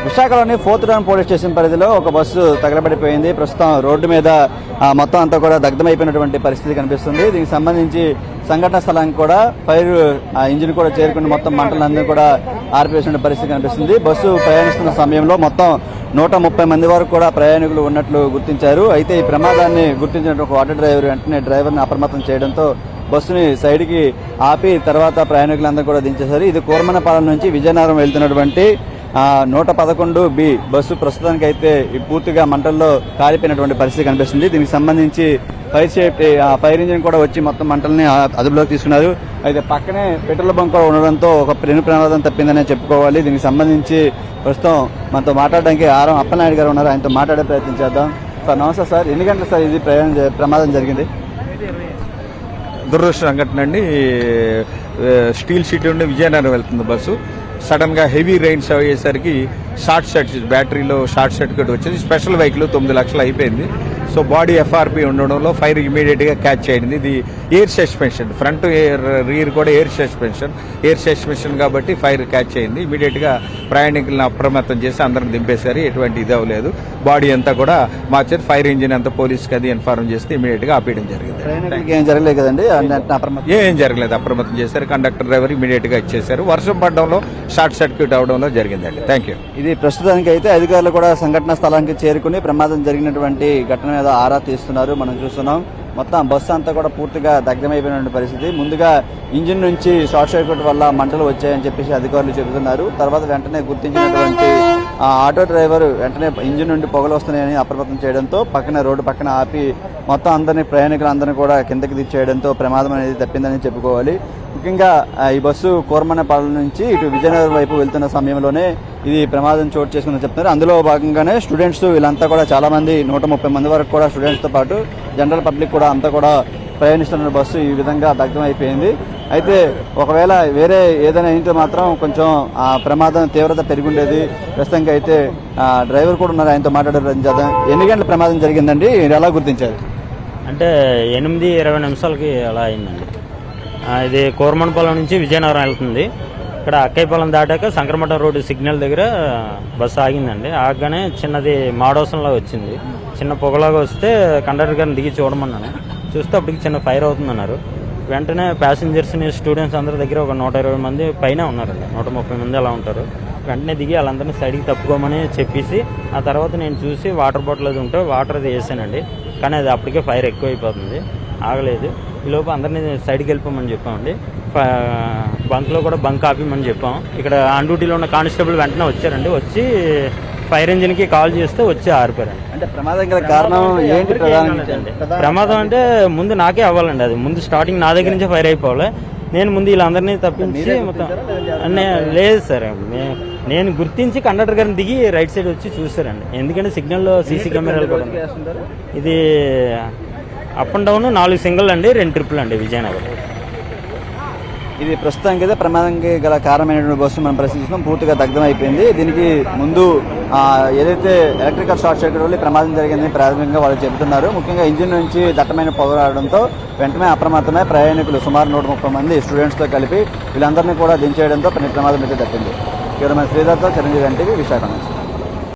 విశాఖలోని 4th town police station పరిధిలో ఒక బస్సు తగలబడిపోయింది. ప్రస్తుతం రోడ్డు మీద మొత్తం అంతా కూడా దగ్ధమైపోయినటువంటి పరిస్థితి కనిపిస్తుంది. దీనికి సంబంధించి సంఘటన స్థలానికి కూడా ఫైర్ ఇంజిన్ కూడా చేరుకుని మొత్తం మంటలందరూ కూడా ఆర్పివేసిన పరిస్థితి కనిపిస్తుంది. బస్సు ప్రయాణిస్తున్న సమయంలో మొత్తం 130 మంది వరకు కూడా ప్రయాణికులు ఉన్నట్లు గుర్తించారు. అయితే ఈ ప్రమాదాన్ని గుర్తించిన ఒక ఆటో డ్రైవర్ వెంటనే డ్రైవర్ని అప్రమత్తం చేయడంతో బస్సుని సైడ్కి ఆపి తర్వాత ప్రయాణికులందరూ కూడా దించేశారు. ఇది కోరమనపాలెం నుంచి విజయనగరం వెళ్తున్నటువంటి 111B బస్సు ప్రస్తుతానికి అయితే పూర్తిగా మంటల్లో కాలిపోయినటువంటి పరిస్థితి కనిపిస్తుంది. దీనికి సంబంధించి ఫైర్ ఇంజిన్ కూడా వచ్చి మొత్తం మంటల్ని అదుపులోకి తీసుకున్నారు. అయితే పక్కనే పెట్రోల్ బంక్ కూడా ఉండడంతో ఒక ప్రమాదం తప్పిందనే చెప్పుకోవాలి. దీనికి సంబంధించి ప్రస్తుతం మనతో మాట్లాడడానికి ఆరం అప్పలనాయుడు గారు ఉన్నారు. ఆయనతో మాట్లాడే ప్రయత్నం చేద్దాం. సార్ నమస్తే సార్, ఎన్ని గంటలు సార్ ఇది ప్రమాదం జరిగింది? దురదృష్ట సంఘటన అండి. స్టీల్ సిటీ నుండి విజయనగరం వెళ్తుంది బస్సు. సడన్ గా హెవీ రైన్స్ అయ్యేసరికి షార్ట్ సర్క్యూట్, బ్యాటరీలో షార్ట్ సర్క్యూట్ వచ్చింది. స్పెషల్ వెహికల్ 9 లక్షలు అయిపోయింది. సో బాడీ FRP ఉండడంలో ఫైర్ ఇమీడియట్ గా క్యాచ్ అయింది. ఇది ఎయిర్ సస్పెన్షన్, ఫ్రంట్ రీర్ కూడా ఎయిర్ సస్పెన్షన్ కాబట్టి ఫైర్ క్యాచ్ అయింది. ఇమీడియట్ గా ప్రయాణికులను అప్రమత్తం చేసి అందరిని దింపేశారు. ఎటువంటి ఇది అవ్వలేదు. బాడీ అంతా కూడా మార్చారు. ఫైర్ ఇంజిన్ అంతా పోలీస్కి అది ఇన్ఫార్మ్ చేస్తే ఇమీడియట్ గా ఆపేయడం జరిగింది. ఏం జరగలేదు కదండి? ఏం జరగలేదు, అప్రమత్తం చేశారు. కండక్టర్ డ్రైవర్ ఇమీడియట్ గా ఇచ్చేశారు. వర్షం పడడంలో షార్ట్ సర్క్యూట్ అవడంలో జరిగిందండి. Thank you. ఇది ప్రస్తుతానికి అయితే అధికారులు కూడా సంఘటన స్థలానికి చేరుకుని ప్రమాదం జరిగినటువంటి ఘటన మీద ఆరా తీస్తున్నారు. మనం చూస్తున్నాం మొత్తం బస్సు అంతా కూడా పూర్తిగా దగ్ధమైపోయిన పరిస్థితి. ముందుగా ఇంజిన్ నుంచి షార్ట్ సర్క్యూట్ వల్ల మంటలు వచ్చాయని చెప్పేసి అధికారులు చెబుతున్నారు. తర్వాత వెంటనే గుర్తించినటువంటి ఆటో డ్రైవర్ వెంటనే ఇంజిన్ నుండి పొగలు వస్తున్నాయని అప్రమత్తం చేయడంతో రోడ్డు పక్కన ఆపి మొత్తం అందరినీ ప్రయాణికులందరినీ కూడా కిందకి దించేయడంతో ప్రమాదం అనేది తప్పిందని చెప్పుకోవాలి. ముఖ్యంగా ఈ బస్సు కోరమనపాలెం నుంచి ఇటు విజయనగరం వైపు వెళ్తున్న సమయంలోనే ఇది ప్రమాదం చోటు చేసుకుందని చెప్తున్నారు. అందులో భాగంగానే స్టూడెంట్స్ వీళ్ళంతా కూడా చాలా మంది 130 మంది వరకు కూడా స్టూడెంట్స్తో పాటు జనరల్ పబ్లిక్ కూడా అంతా కూడా ప్రయాణిస్తున్న బస్సు ఈ విధంగా దగ్ధం అయిపోయింది. అయితే ఒకవేళ వేరే ఏదైనా అయితే మాత్రం కొంచెం ఆ ప్రమాదం తీవ్రత పెరిగిండేది. ప్రస్తుతానికి అయితే డ్రైవర్ కూడా ఉన్నారు, ఆయనతో మాట్లాడే ప్రయత్నం చేద్దాం. ఎన్ని గంటల ప్రమాదం జరిగిందండి, ఎలా గుర్తించారు? అంటే 8:20 నిమిషాలకి అలా అయిందండి. ఇది కోరమనపాలెం నుంచి విజయనగరం వెళ్తుంది. ఇక్కడ అక్కయ్యపాలెం దాటాక శంకరమఠం రోడ్డు సిగ్నల్ దగ్గర బస్సు ఆగిందండి. ఆగగానే చిన్నది మాడోసంలా వచ్చింది. చిన్న పొగలాగా వస్తే కండక్టర్ గారిని దిగి చూడమన్నాను. చూస్తే అప్పటికి చిన్న ఫైర్ అవుతుందన్నారు. వెంటనే ప్యాసింజర్స్ని స్టూడెంట్స్ అందరి దగ్గర ఒక 120 మంది పైన ఉన్నారండి, 130 మంది అలా ఉంటారు. వెంటనే దిగి వాళ్ళందరినీ సైడ్కి తప్పుకోమని చెప్పేసి ఆ తర్వాత నేను చూసి వాటర్ బాటిల్ అది ఉంటే వాటర్ అది వేసానండి. కానీ అది అప్పటికే ఫైర్ ఎక్కువైపోతుంది, ఆగలేదు. ఈలోపు అందరినీ సైడ్కి వెళ్ళిపోమని చెప్పామండి. బంక్లో కూడా బంక్ ఆపిమని చెప్పాం. ఇక్కడ ఆన్ డ్యూటీలో ఉన్న కానిస్టేబుల్ వెంటనే వచ్చారండి. వచ్చి ఫైర్ ఇంజిన్కి కాల్ చేస్తే వచ్చి ఆరిపోయారండి. అంటే ప్రమాదం గల కారణం ఏంటి? ప్రమాదం అంటే ముందు నాకే అవ్వాలండి. అది ముందు స్టార్టింగ్ నా దగ్గర నుంచే ఫైర్ అయిపోవాలి. నేను ముందు వీళ్ళందరినీ తప్పించి మొత్తం లేదు సార్, నేను గుర్తించి కండక్టర్ గారిని దిగి రైట్ సైడ్ వచ్చి చూసారండి. ఎందుకంటే సిగ్నల్లో సీసీ కెమెరాలు కూడా ఇది అప్ అండ్ డౌన్ 4 సింగిల్ అండి, 2 ట్రిపుల్ అండి విజయనగరం. ఇది ప్రస్తుతానికి అయితే ప్రమాదానికి గల కారణమైనటువంటి బస్సు మనం ప్రశ్నిస్తున్నాం, పూర్తిగా దగ్ధం అయిపోయింది. దీనికి ముందు ఏదైతే ఎలక్ట్రికల్ షార్ట్ సర్క్యూట్ వల్ల ప్రమాదం జరిగిందని ప్రాథమికంగా వాళ్ళు చెబుతున్నారు. ముఖ్యంగా ఇంజిన్ నుంచి దట్టమైన పొగ రావడంతో వెంటనే అప్రమత్తమై ప్రయాణికులు సుమారు 130 మంది స్టూడెంట్స్తో కలిపి వీళ్ళందరినీ కూడా దించేయడంతో ప్రమాదం అయితే తప్పింది. కేవలం శ్రీధర్తో చిరంజీవి NTV విశాఖ నుంచి.